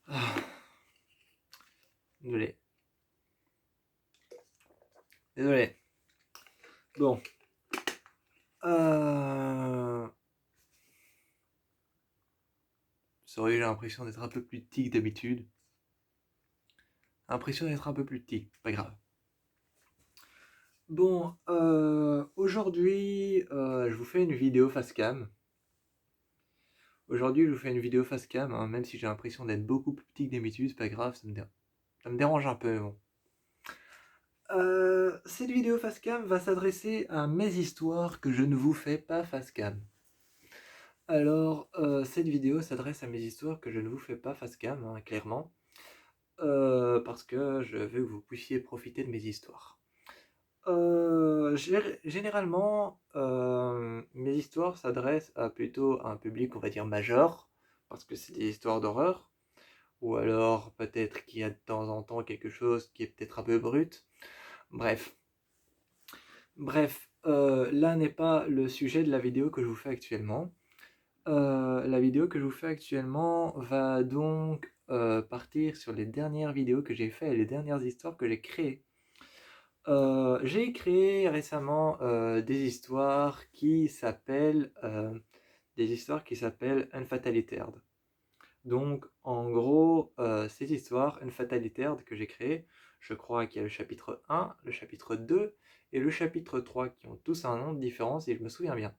Ah, désolé. Désolé. Bon. Euh... C'est vrai, j'ai l'impression d'être un peu plus petit que d'habitude. L'impression d'être un peu plus petit. Pas grave. Bon, aujourd'hui, je vous fais une vidéo face cam. Aujourd'hui, je vous fais une vidéo face cam, hein, même si j'ai l'impression d'être beaucoup plus petit que d'habitude, c'est pas grave, ça me dérange un peu. Bon. Cette vidéo face cam va s'adresser à mes histoires que je ne vous fais pas face cam. Alors, cette vidéo s'adresse à mes histoires que je ne vous fais pas face cam, hein, clairement, parce que je veux que vous puissiez profiter de mes histoires. Généralement, mes histoires s'adressent à plutôt un public, on va dire, majeur, parce que c'est des histoires d'horreur, ou alors peut-être qu'il y a de temps en temps quelque chose qui est peut-être un peu brut. Bref. Là n'est pas le sujet de la vidéo que je vous fais actuellement. La vidéo que je vous fais actuellement va donc partir sur les dernières vidéos que j'ai faites et les dernières histoires que j'ai créées. J'ai créé récemment des histoires qui s'appellent Unfatalitared. Donc, en gros, ces histoires Unfatalitared que j'ai créées, je crois qu'il y a le chapitre 1, le chapitre 2 et le chapitre 3 qui ont tous un nom de différence si je me souviens bien.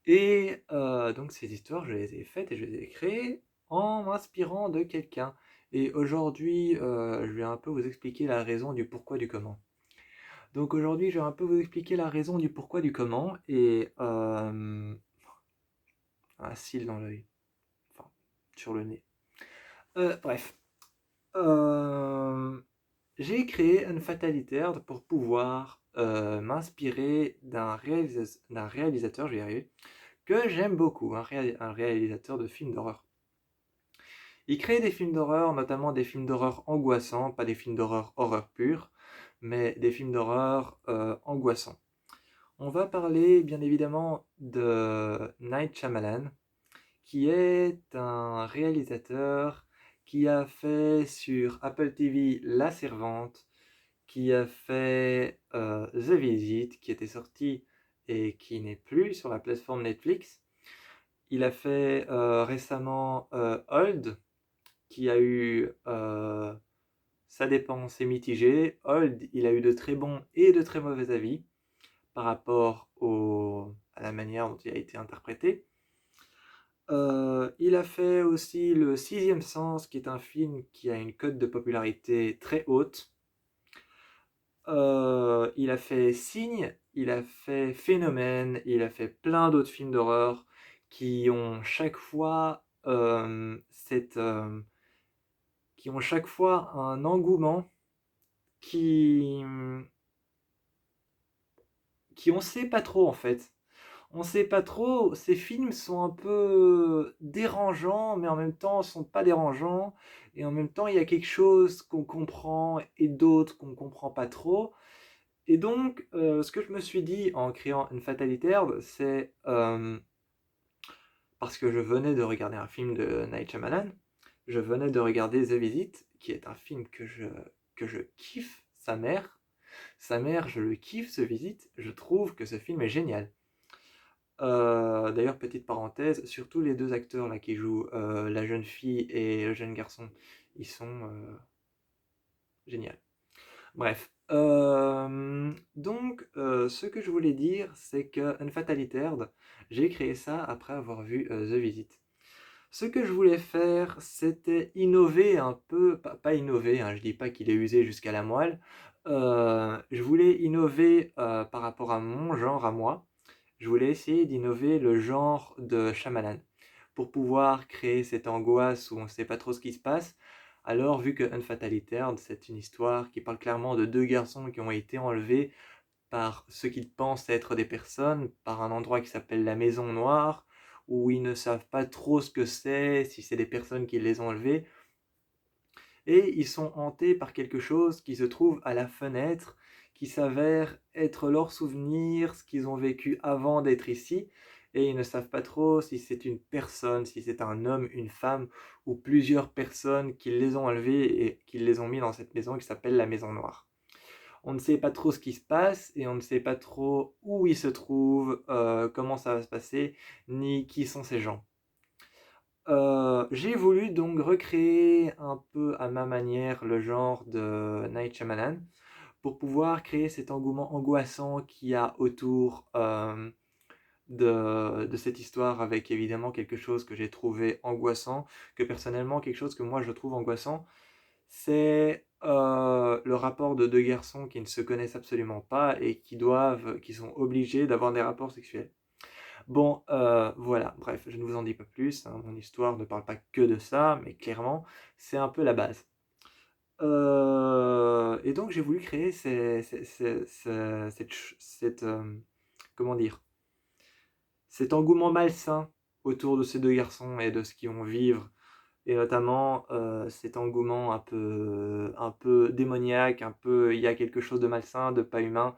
Et donc ces histoires, je les ai faites et je les ai créées en m'inspirant de quelqu'un. Et aujourd'hui, je vais un peu vous expliquer la raison du pourquoi du comment. Donc aujourd'hui, je vais un peu vous expliquer la raison du pourquoi du comment et un cil dans l'œil, enfin sur le nez. Bref, Euh, j'ai créé un fatalitaire pour pouvoir m'inspirer d'un réalisateur, je vais y arriver, que j'aime beaucoup, un réalisateur de films d'horreur. Il crée des films d'horreur, notamment des films d'horreur angoissants, pas des films d'horreur horreur pure, mais des films d'horreur angoissants. On va parler bien évidemment de Night Shyamalan, qui est un réalisateur qui a fait sur Apple TV La Servante, qui a fait The Visit, qui était sorti et qui n'est plus sur la plateforme Netflix. Il a fait récemment Old, qui a eu ça dépend, c'est mitigé. Old, il a eu de très bons et de très mauvais avis par rapport à la manière dont il a été interprété. Il a fait aussi Le Sixième Sens, qui est un film qui a une cote de popularité très haute. Il a fait Signe, il a fait Phénomène, il a fait plein d'autres films d'horreur qui ont chaque fois qui ont chaque fois un engouement qui on sait pas trop en fait. On sait pas trop, ces films sont un peu dérangeants, mais en même temps sont pas dérangeants, et en même temps il y a quelque chose qu'on comprend et d'autres qu'on comprend pas trop. Et donc, ce que je me suis dit en créant une fatalitaire, c'est parce que je venais de regarder un film de Night Shyamalan, je venais de regarder The Visit, qui est un film que je kiffe, sa mère. Sa mère, je le kiffe, ce Visit, je trouve que ce film est génial. D'ailleurs, petite parenthèse, surtout les deux acteurs là qui jouent la jeune fille et le jeune garçon, ils sont géniaux. Bref. Donc, ce que je voulais dire, c'est que Unfatalitared, j'ai créé ça après avoir vu The Visit. Ce que je voulais faire, c'était innover un peu, pas innover, hein, je dis pas qu'il est usé jusqu'à la moelle. Je voulais innover par rapport à mon genre à moi. Je voulais essayer d'innover le genre de Shyamalan pour pouvoir créer cette angoisse où on ne sait pas trop ce qui se passe. Alors, vu que Unfatalitaire, c'est une histoire qui parle clairement de deux garçons qui ont été enlevés par ce qu'ils pensent être des personnes, par un endroit qui s'appelle la Maison Noire, où ils ne savent pas trop ce que c'est, si c'est des personnes qui les ont enlevés, et ils sont hantés par quelque chose qui se trouve à la fenêtre, qui s'avère être leur souvenir, ce qu'ils ont vécu avant d'être ici, et ils ne savent pas trop si c'est une personne, si c'est un homme, une femme ou plusieurs personnes qui les ont enlevés et qui les ont mis dans cette maison qui s'appelle la Maison Noire. On ne sait pas trop ce qui se passe et on ne sait pas trop où ils se trouvent, comment ça va se passer, ni qui sont ces gens. J'ai voulu donc recréer un peu à ma manière le genre de Night Shyamalan pour pouvoir créer cet engouement angoissant qu'il y a autour de cette histoire avec évidemment quelque chose que j'ai trouvé angoissant, que personnellement quelque chose que moi je trouve angoissant, c'est le rapport de deux garçons qui ne se connaissent absolument pas et qui sont obligés d'avoir des rapports sexuels. Bon, voilà, bref, je ne vous en dis pas plus, hein, mon histoire ne parle pas que de ça, mais clairement, c'est un peu la base. Et donc j'ai voulu créer comment dire, cet engouement malsain autour de ces deux garçons et de ce qu'ils vont vivre, et notamment cet engouement un peu démoniaque, un peu, il y a quelque chose de malsain, de pas humain,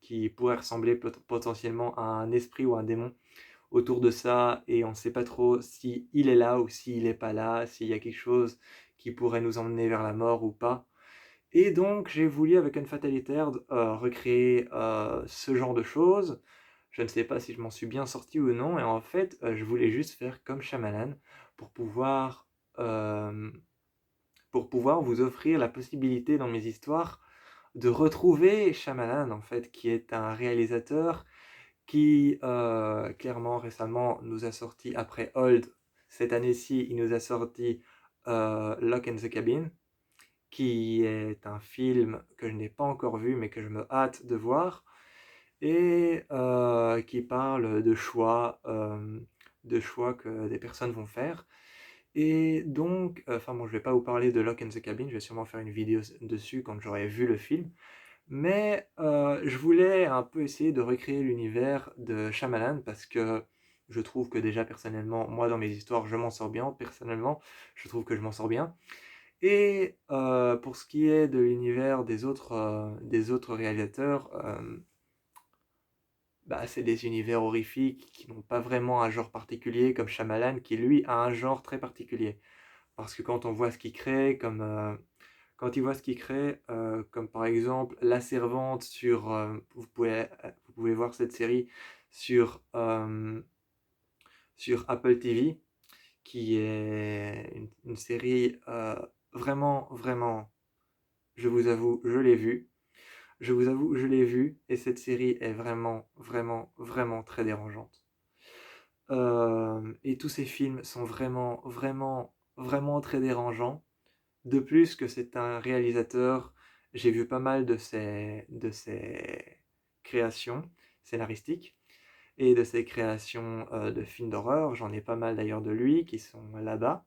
qui pourrait ressembler potentiellement à un esprit ou un démon autour de ça, et on ne sait pas trop si il est là ou s'il n'est pas là, s'il y a quelque chose qui pourrait nous emmener vers la mort ou pas. Et donc j'ai voulu avec Unfatalitaire recréer ce genre de choses. Je ne sais pas si je m'en suis bien sorti ou non, et en fait je voulais juste faire comme Shyamalan pour pouvoir, euh, pour pouvoir vous offrir la possibilité dans mes histoires de retrouver Shyamalan en fait, qui est un réalisateur qui clairement récemment nous a sorti après Old, cette année-ci il nous a sorti Lock in the Cabin, qui est un film que je n'ai pas encore vu mais que je me hâte de voir, et qui parle de choix que des personnes vont faire. Et donc, enfin bon, je vais pas vous parler de Lock in the Cabin, je vais sûrement faire une vidéo dessus quand j'aurai vu le film, mais je voulais un peu essayer de recréer l'univers de Shyamalan parce que je trouve que déjà personnellement, moi dans mes histoires, je m'en sors bien. Personnellement, je trouve que je m'en sors bien. Et pour ce qui est de l'univers des autres réalisateurs, bah, c'est des univers horrifiques qui n'ont pas vraiment un genre particulier, comme Shyamalan, qui lui a un genre très particulier. Parce que quand on voit ce qu'il crée, quand il voit ce qu'il crée, comme par exemple La Servante vous pouvez voir cette série sur, sur Apple TV, qui est une série vraiment, vraiment, je vous avoue, je l'ai vue. Je vous avoue, je l'ai vue, et cette série est vraiment, vraiment, vraiment très dérangeante. Et tous ces films sont vraiment, vraiment, vraiment très dérangeants. De plus que c'est un réalisateur, j'ai vu pas mal de ses créations scénaristiques et de ses créations de films d'horreur. J'en ai pas mal d'ailleurs de lui qui sont là-bas.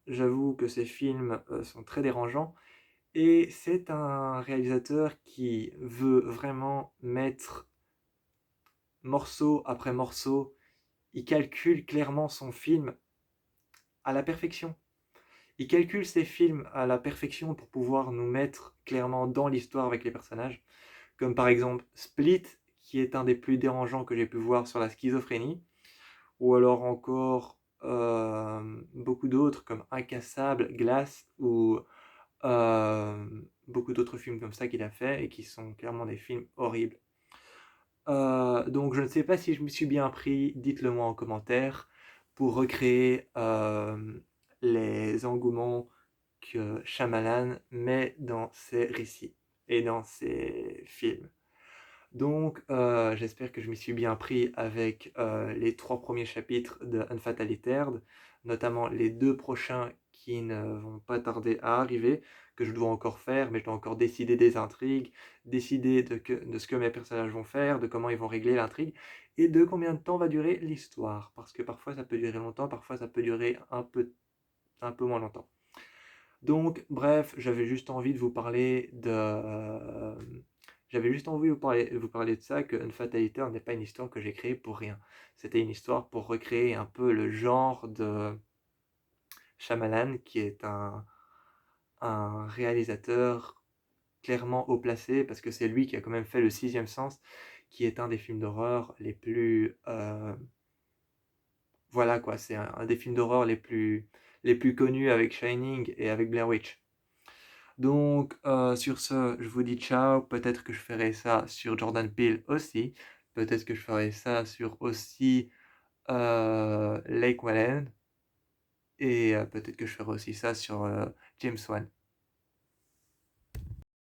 J'avoue que ces films sont très dérangeants, et c'est un réalisateur qui veut vraiment mettre morceau après morceau. Il calcule clairement son film à la perfection. Il calcule ses films à la perfection pour pouvoir nous mettre clairement dans l'histoire avec les personnages. Comme par exemple Split, qui est un des plus dérangeants que j'ai pu voir sur la schizophrénie. Ou alors encore beaucoup d'autres comme Incassable, Glass, ou beaucoup d'autres films comme ça qu'il a fait et qui sont clairement des films horribles. Donc je ne sais pas si je me suis bien pris, dites-le moi en commentaire, pour recréer les engouements que Shyamalan met dans ses récits et dans ses films. Donc j'espère que je m'y suis bien pris avec les 3 premiers chapitres de Unfatalitaire, notamment les 2 prochains qui ne vont pas tarder à arriver, que je dois encore faire, mais je dois encore décider des intrigues, décider de ce que mes personnages vont faire, de comment ils vont régler l'intrigue, et de combien de temps va durer l'histoire. Parce que parfois ça peut durer longtemps, parfois ça peut durer un peu moins longtemps. Donc, bref, j'avais juste envie de vous parler j'avais juste envie de vous parler de ça, que Unfatalitaire n'est pas une histoire que j'ai créée pour rien. C'était une histoire pour recréer un peu le genre de Shyamalan, qui est un réalisateur clairement haut placé, parce que c'est lui qui a quand même fait le Sixième Sens, qui est un des films d'horreur les plus... voilà quoi, c'est un des films d'horreur les plus connus avec Shining et avec Blair Witch. Donc, sur ce, je vous dis ciao. Peut-être que je ferai ça sur Jordan Peele aussi. Peut-être que je ferai ça sur aussi Lake Wallen. Et peut-être que je ferai aussi ça sur James Wan.